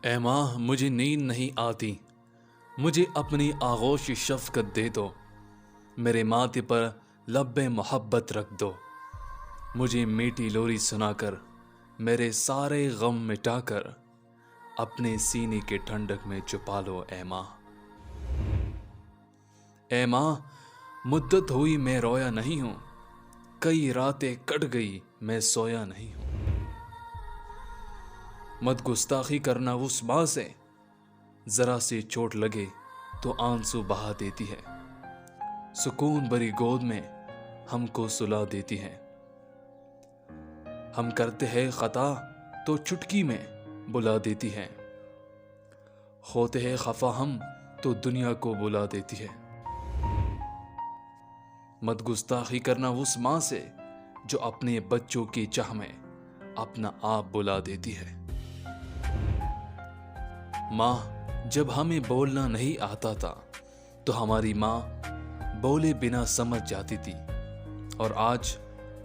اے ماں مجھے نیند نہیں آتی، مجھے اپنی آغوش شفقت دے دو، میرے ماتھے پر لب محبت رکھ دو، مجھے میٹھی لوری سنا کر میرے سارے غم مٹا کر اپنے سینے کے ٹھنڈک میں چھپا لو اے ماں۔ اے ماں مدت ہوئی میں رویا نہیں ہوں، کئی راتیں کٹ گئی میں سویا نہیں ہوں۔ مت گستاخی کرنا اس ماں سے، ذرا سی چوٹ لگے تو آنسو بہا دیتی ہے، سکون بری گود میں ہم کو سلا دیتی ہے۔ ہم کرتے ہیں خطا تو چٹکی میں بلا دیتی ہے، ہوتے ہیں خفا ہم تو دنیا کو بلا دیتی ہے۔ مت گستاخی کرنا اس ماں سے جو اپنے بچوں کی چاہ میں اپنا آپ بلا دیتی ہے۔ ماں جب ہمیں بولنا نہیں آتا تھا تو ہماری ماں بولے بنا سمجھ جاتی تھی، اور آج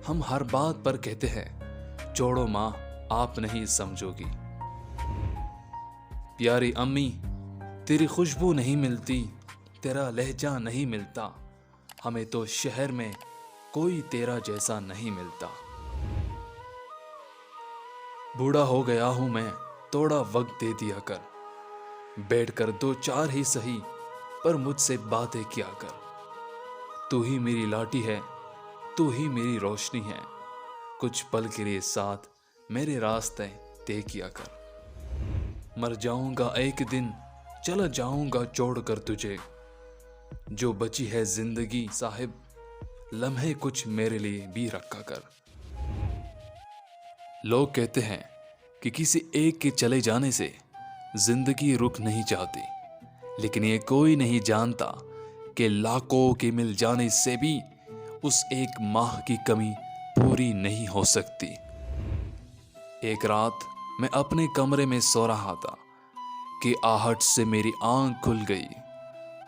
ہم ہر بات پر کہتے ہیں چھوڑو ماں آپ نہیں سمجھو گی۔ پیاری امی تیری خوشبو نہیں ملتی، تیرا لہجہ نہیں ملتا، ہمیں تو شہر میں کوئی تیرا جیسا نہیں ملتا۔ بوڑھا ہو گیا ہوں میں، تھوڑا وقت دے دیا کر، بیٹھ کر دو چار ہی سہی پر مجھ سے باتیں کیا کر۔ تو ہی میری لاٹھی ہے، تو ہی میری روشنی ہے، کچھ پل کے لیے ساتھ میرے راستے طے کیا کر۔ مر جاؤں گا ایک دن، چلا جاؤں گا چھوڑ کر تجھے، جو بچی ہے زندگی صاحب لمحے کچھ میرے لیے بھی رکھا کر۔ لوگ کہتے ہیں کہ کسی ایک کے چلے جانے سے زندگی رک نہیں جاتی، لیکن یہ کوئی نہیں جانتا کہ لاکھوں کے مل جانے سے بھی اس ایک ماہ کی کمی پوری نہیں ہو سکتی۔ ایک رات میں اپنے کمرے میں سو رہا تھا کہ آہٹ سے میری آنکھ کھل گئی،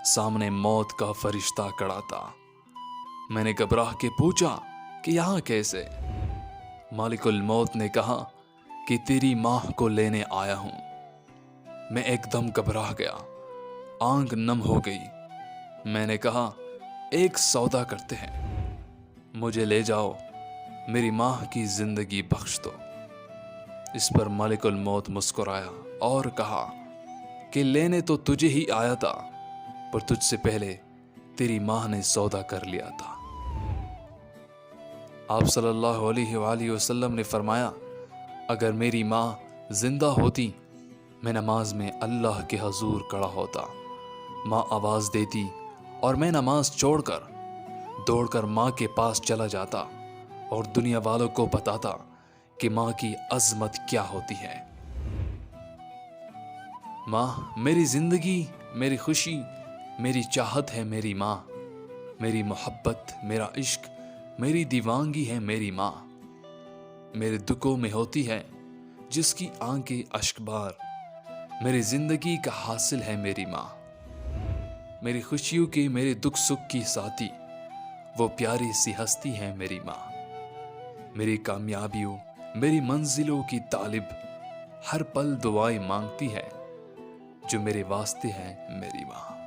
سامنے موت کا فرشتہ کھڑا تھا۔ میں نے گھبرا کے پوچھا کہ یہاں کیسے؟ مالک الموت نے کہا کہ تیری ماں کو لینے آیا ہوں۔ میں ایک دم گھبرا گیا، آنکھ نم ہو گئی۔ میں نے کہا ایک سودا کرتے ہیں، مجھے لے جاؤ، میری ماں کی زندگی بخش دو۔ اس پر مالک الموت مسکرایا اور کہا کہ لینے تو تجھے ہی آیا تھا، پر تجھ سے پہلے تیری ماں نے سودا کر لیا تھا۔ آپ صلی اللہ علیہ وآلہ وسلم نے فرمایا اگر میری ماں زندہ ہوتی میں نماز میں اللہ کے حضور کھڑا ہوتا، ماں آواز دیتی اور میں نماز چھوڑ کر دوڑ کر ماں کے پاس چلا جاتا اور دنیا والوں کو بتاتا کہ ماں کی عظمت کیا ہوتی ہے۔ ماں میری زندگی، میری خوشی، میری چاہت ہے میری ماں، میری محبت، میرا عشق، میری دیوانگی ہے میری ماں۔ میرے دکھوں میں ہوتی ہے جس کی آنکھیں اشک بار، میری زندگی کا حاصل ہے میری ماں۔ میری خوشیوں کی، میرے دکھ سکھ کی ساتھی، وہ پیاری سی ہستی ہے میری ماں۔ میری کامیابیوں، میری منزلوں کی طالب، ہر پل دعائیں مانگتی ہے، جو میرے واسطے ہے میری ماں۔